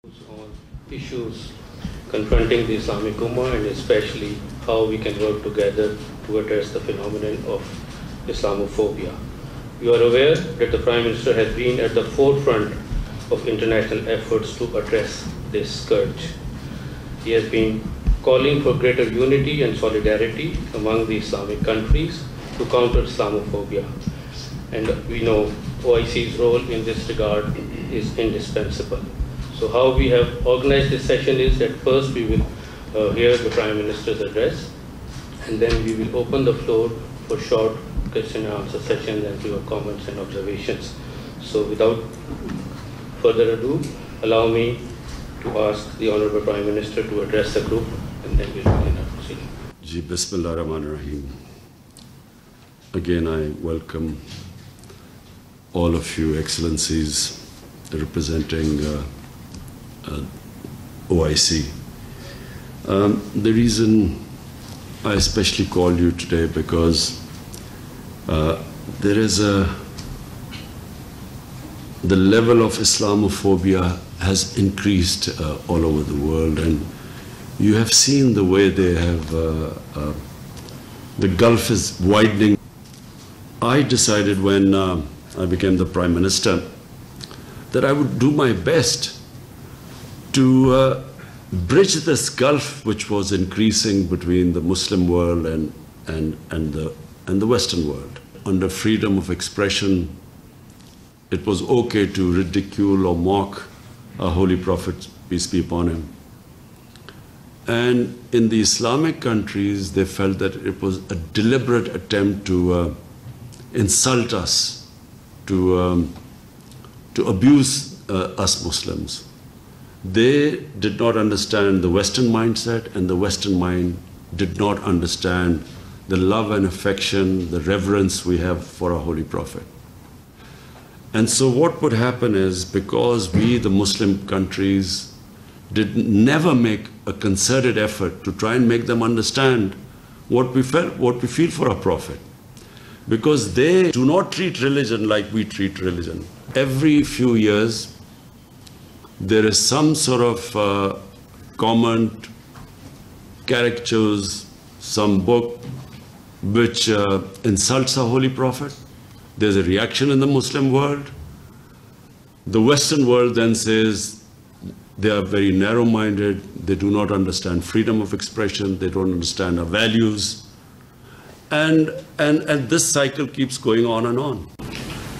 on issues confronting the Islamic Ummah and especially how we can work together to address the phenomenon of Islamophobia. You are aware that the Prime Minister has been at the forefront of international efforts to address this scourge. He has been calling for greater unity and solidarity among the Islamic countries to counter Islamophobia. And we know OIC's role in this regard is indispensable. So how we have organized this session is that first we will hear the Prime Minister's address, and then we will open the floor for short question and answer sessions and your comments and observations. So without further ado, allow me to ask the Honorable Prime Minister to address the group, and then we'll begin our proceeding. Ji, Bismillah ar-Rahman ar-Rahim. Again, I welcome all of you excellencies representing OIC. The reason I especially called you today because there is the level of Islamophobia has increased all over the world, and you have seen the way they have, the gulf is widening. I decided when I became the Prime Minister that I would do my best to bridge this gulf which was increasing between the Muslim world and the Western world. Under freedom of expression, it was okay to ridicule or mock our Holy Prophet, peace be upon him. And in the Islamic countries, they felt that it was a deliberate attempt to insult us, to abuse us Muslims. They did not understand the Western mindset, and the Western mind did not understand the love and affection, the reverence we have for our Holy Prophet. And so what would happen is, because we, the Muslim countries, did never make a concerted effort to try and make them understand what we felt, what we feel for our Prophet. Because they do not treat religion like we treat religion. Every few years, there is some sort of comment, caricatures, some book which insults our Holy Prophet. There's a reaction in the Muslim world. The Western world then says they are very narrow-minded, they do not understand freedom of expression, they don't understand our values. And this cycle keeps going on and on.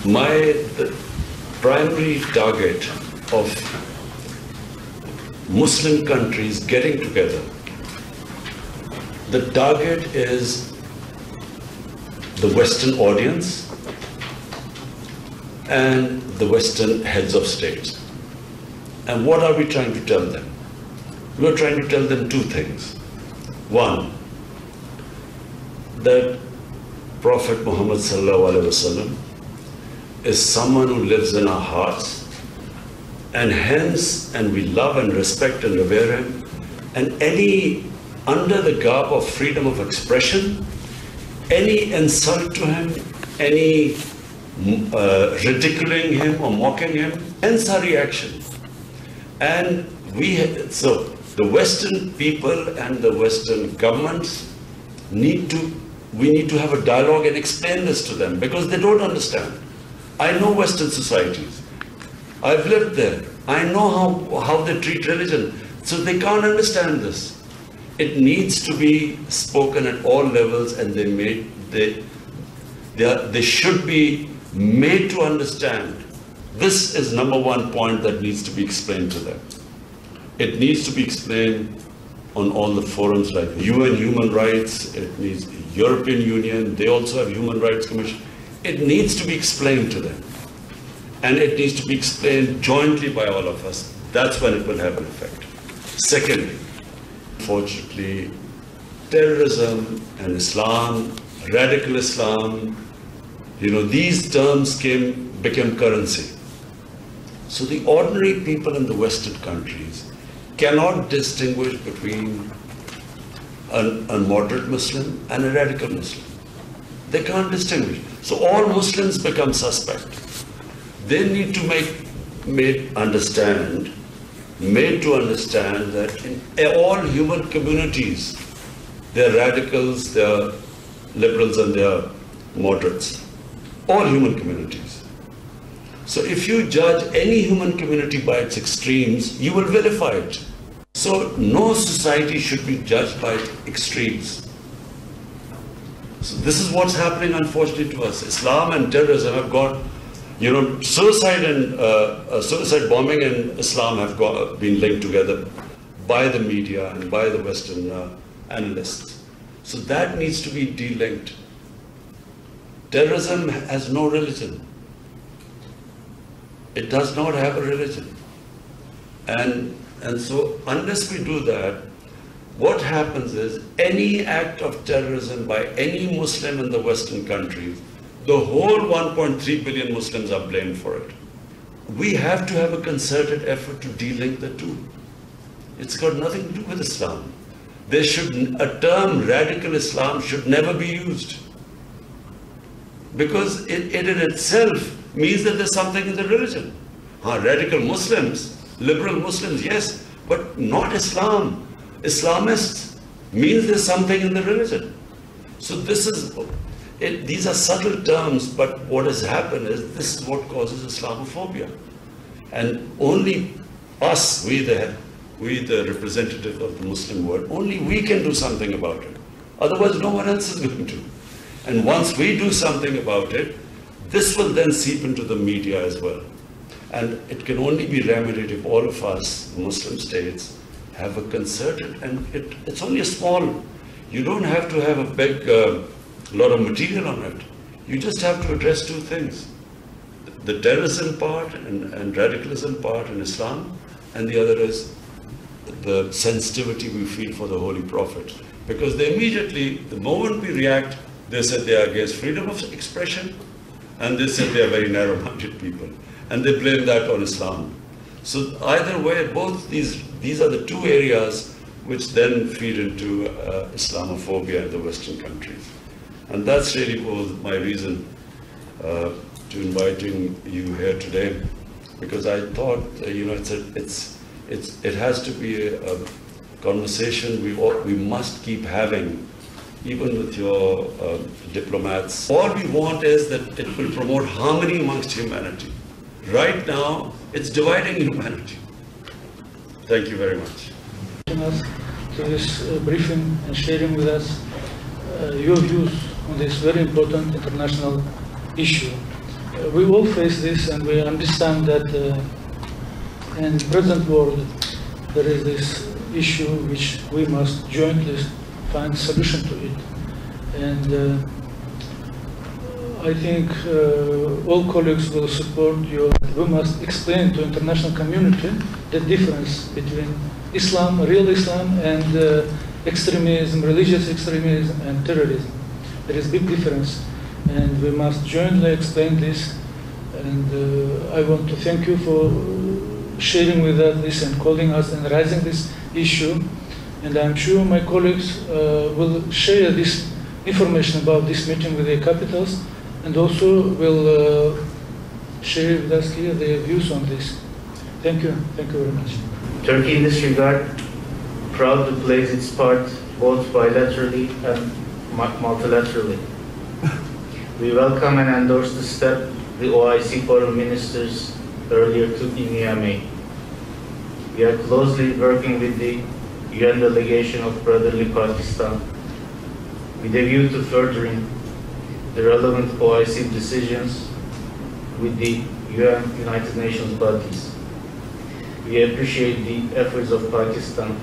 The primary target of Muslim countries getting together, the target is the Western audience and the Western heads of states. And what are we trying to tell them? We are trying to tell them two things. One, that Prophet Muhammad sallallahu alaihi wasallam is someone who lives in our hearts, and hence, and we love and respect and revere him, and under the garb of freedom of expression, any insult to him, any ridiculing him or mocking him, hence our reaction. And so the Western people and the Western governments we need to have a dialogue and explain this to them, because they don't understand. I know Western societies. I've lived there. I know how they treat religion. So they can't understand this. It needs to be spoken at all levels, and they should be made to understand. This is number one point that needs to be explained to them. It needs to be explained on all the forums like UN Human Rights, it needs European Union, they also have Human Rights Commission. It needs to be explained to them. And it needs to be explained jointly by all of us. That's when it will have an effect. Secondly, unfortunately, terrorism and Islam, radical Islam, these terms became currency. So the ordinary people in the Western countries cannot distinguish between a moderate Muslim and a radical Muslim. They can't distinguish. So all Muslims become suspect. They need to make understand made to understand that in all human communities, there are radicals, there are liberals, and there are moderates. All human communities. So if you judge any human community by its extremes, you will vilify it. So no society should be judged by extremes. So this is what's happening, unfortunately, to us. Islam and terrorism have got, suicide and suicide bombing and Islam have been linked together by the media and by the Western analysts. So that needs to be de-linked. Terrorism has no religion. It does not have a religion. And so unless we do that, what happens is any act of terrorism by any Muslim in the Western countries, the whole 1.3 billion Muslims are blamed for it. We have to have a concerted effort to de-link the two. It's got nothing to do with Islam. A term radical Islam should never be used. Because it in itself means that there's something in the religion. Radical Muslims, liberal Muslims, yes, but not Islam. Islamists means there's something in the religion. So these are subtle terms, but what has happened is this is what causes Islamophobia. And only us, we the representative of the Muslim world, only we can do something about it. Otherwise, no one else is going to. And once we do something about it, this will then seep into the media as well. And it can only be remedied if all of us, Muslim states, have a concerted, and it's only a small, you don't have to have a big lot of material on it. You just have to address two things. The terrorism part and radicalism part in Islam, and the other is the sensitivity we feel for the Holy Prophet. Because they immediately, the moment we react, they said they are against freedom of expression, and they said they are very narrow-minded people. And they blame that on Islam. So either way, both these are the two areas which then feed into Islamophobia in the Western countries. And that's really was my reason to inviting you here today, because I thought, it has to be a conversation we must keep having, even with your diplomats. All we want is that it will promote harmony amongst humanity. Right now, it's dividing humanity. Thank you very much. To this briefing and sharing with us your views on this very important international issue. We all face this, and we understand that in the present world there is this issue which we must jointly find solution to it. And I think all colleagues will support you. We must explain to international community the difference between Islam, real Islam, and extremism, religious extremism, and terrorism. There is a big difference, and we must jointly explain this. And I want to thank you for sharing with us this and calling us and raising this issue. And I'm sure my colleagues will share this information about this meeting with their capitals, and also will share with us here their views on this. Thank you very much. Turkey in this regard proudly plays its part both bilaterally and multilaterally. We welcome and endorse the step the OIC foreign ministers earlier took in Niamey. We are closely working with the UN delegation of Brotherly Pakistan with a view to furthering the relevant OIC decisions with the United Nations bodies. We appreciate the efforts of Pakistan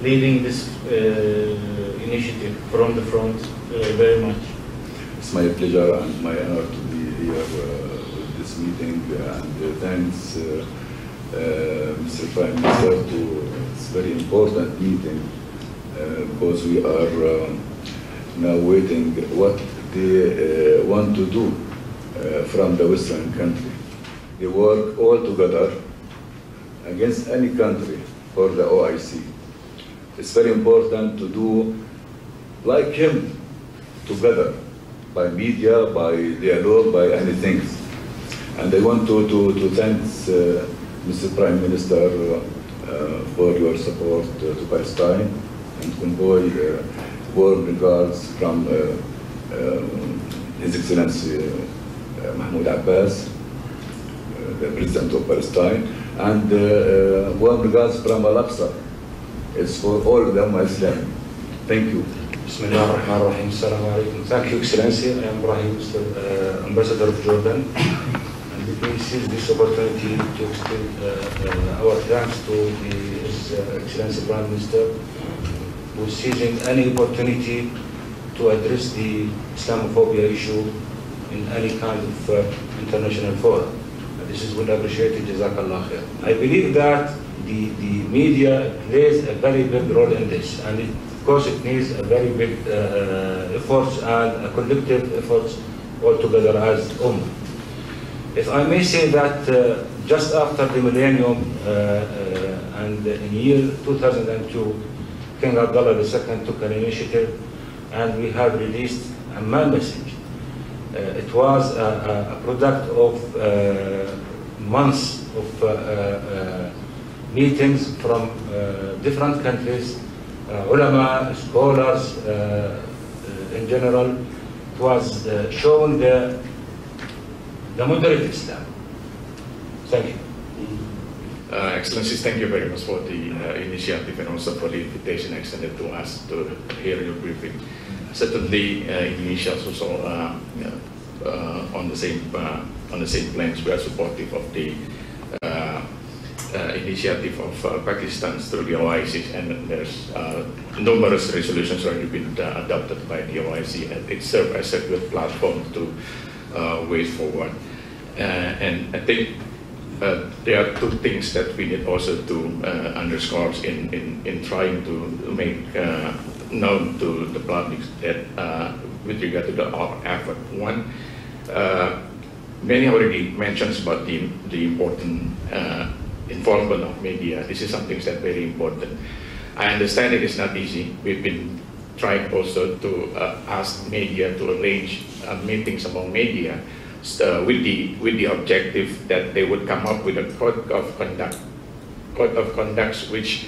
leading this initiative from the front very much. It's my pleasure and my honor to be here with this meeting, and thanks Mr. Prime Minister to this very important meeting because we are now waiting what they want to do from the Western country. They work all together against any country for the OIC. It's very important to do like him together, by media, by dialogue, by anything. And I want to thank Mr. Prime Minister support to Palestine and convey warm regards from His Excellency Mahmoud Abbas, the President of Palestine, and warm regards from Al-Aqsa. It's for all the Muslims. Thank you. Bismillah ar-Rahman ar-Rahim. Assalamu alaikum. Thank you, Excellency. I am Ibrahim, Ambassador of Jordan. And let me seize this opportunity to extend our thanks to His Excellency Prime Minister, who is seizing any opportunity to address the Islamophobia issue in any kind of international forum. This is well appreciated. Jazakallah khair. I believe that the media plays a very big role in this, and of course it needs a very big efforts and a collective efforts all together as Ummah. If I may say that just after the millennium and in year 2002, King Abdullah II took an initiative and we have released a message. It was a product of months of meetings from different countries, ulama, scholars in general. It was showing the moderate Islam. Thank you. Excellencies, thank you very much for the initiative and also for the invitation extended to us to hear your briefing. Certainly, Indonesia is also on the same planes. We are supportive of the initiative of Pakistan through the OIC, and there's numerous resolutions already been adopted by the OIC, and it serves as a good platform to way forward. And I think there are two things that we need also to underscore in trying to make known to the public that with regard to our effort. One, many already mentioned about the important involvement of media. This is something that's very important. I understand it is not easy. We've been trying also to ask media to arrange meetings among media with the objective that they would come up with a code of conduct which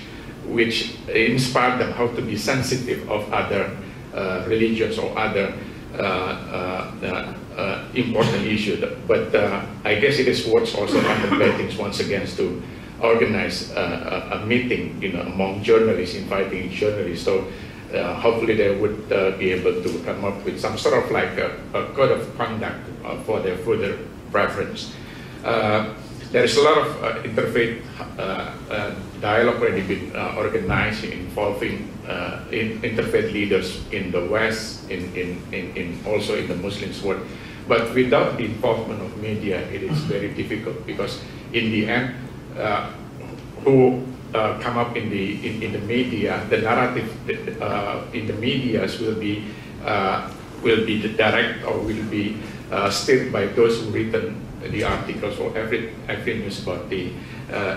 inspire them how to be sensitive of other religions or other important issues. But I guess it is worth also contemplating once again to organize a meeting, among journalists, inviting journalists. So hopefully they would be able to come up with some sort of like a code of conduct for their further preference. There is a lot of interfaith dialogue already been organized involving interfaith leaders in the West, also in the Muslim world. But without the involvement of media, it is very difficult, because in the end, who come up in the media, the narrative in the media will be direct or will be steered by those who written the articles or every news about the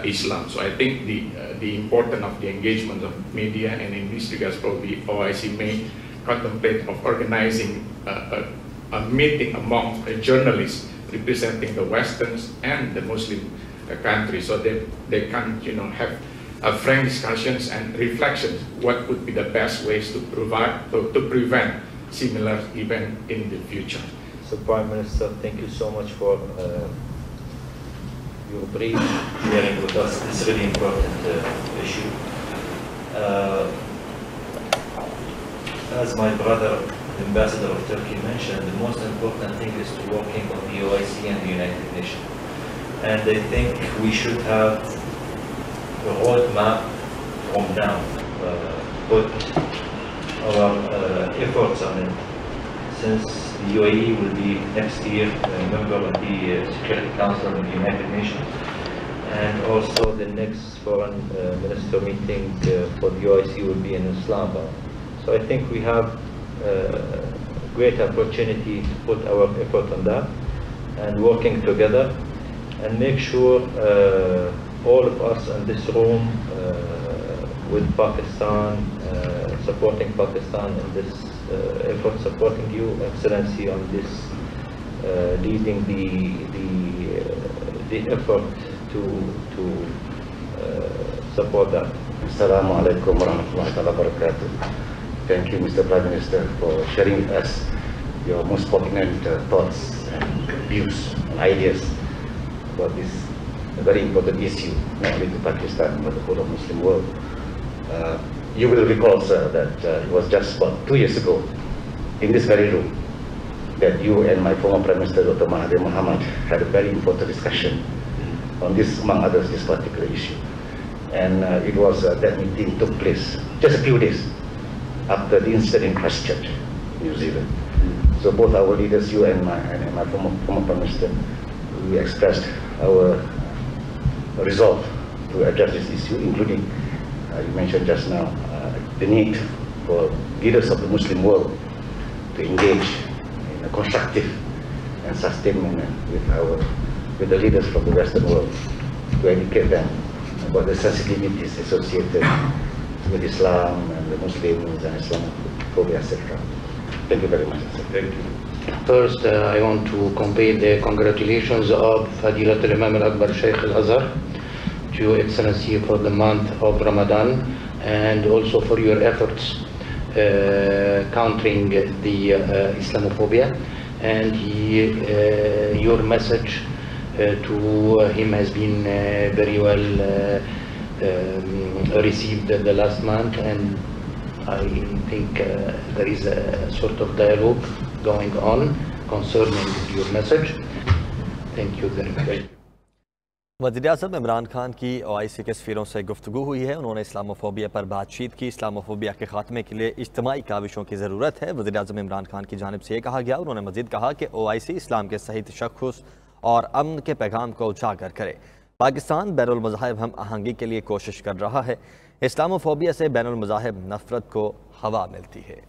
Islam. So I think the importance of the engagement of media, and in this regard probably OIC may contemplate of organizing a meeting among journalists representing the Westerns and the Muslim countries, so that they can have frank discussions and reflections what would be the best ways to prevent similar events in the future. So Prime Minister, thank you so much for your brief sharing with us this really important issue. As my brother, the Ambassador of Turkey mentioned, the most important thing is to working on the OIC and the United Nations. And I think we should have a roadmap from now, put our efforts on it. Since the UAE will be next year a member of the Security Council of the United Nations, and also the next foreign minister meeting for the OIC will be in Islamabad. So I think we have a great opportunity to put our effort on that and working together, and make sure all of us in this room with Pakistan, supporting Pakistan in this effort, supporting you, Excellency, on this, leading the effort to support that. Assalamu alaikum warahmatullahi wabarakatuh. Thank you, Mr. Prime Minister, for sharing with us your most pertinent thoughts and views and ideas about this very important issue, not only to Pakistan, but the whole of Muslim world. You will recall, sir, that it was just about 2 years ago, in this very room, that you and my former Prime Minister, Dr. Mahathir Mohamad, had a very important discussion on this, among others, this particular issue. And it was, that meeting took place just a few days after the incident in Christchurch, New Zealand. So both our leaders, you and my former Prime Minister, we expressed our resolve to address this issue, including, you mentioned just now, the need for leaders of the Muslim world to engage in a constructive and sustained manner with the leaders from the Western world, to educate them about the sensitivities associated with Islam and the Muslims and Islamophobia, etc. Thank you very much. Thank you. First, I want to convey the congratulations of Fadilat al-Imam al-Akbar Sheikh al-Azhar to Your Excellency for the month of Ramadan, and also for your efforts countering the Islamophobia, and your message to him has been very well received the last month, and I think there is a sort of dialogue going on concerning your message. Thank you very much. वज़ीर-ए-आज़म इमरान खान की OIC के सफ़ीरों से गुफ्तगू हुई है। उन्होंने Islamophobia पर बातचीत की। इस्लामोफोबिया के ख़ात्मे के लिए इज्तिमाई काविशों की ज़रूरत है। वज़ीर-ए-आज़म इमरान खान की जानिब से ये कहा गया। उन्होंने मज़ीद कहा कि OIC इस्लाम के सही तशख़्ख़ुस और अमन के पैगाम को उजागर करे। पाकिस्तान बैनुल मज़ाहिब हम आहंगी के लिए कोशिश कर रहा है। इस्लामोफोबिया से बैनुल मज़ाहिब नफ़रत को हवा मिलती है।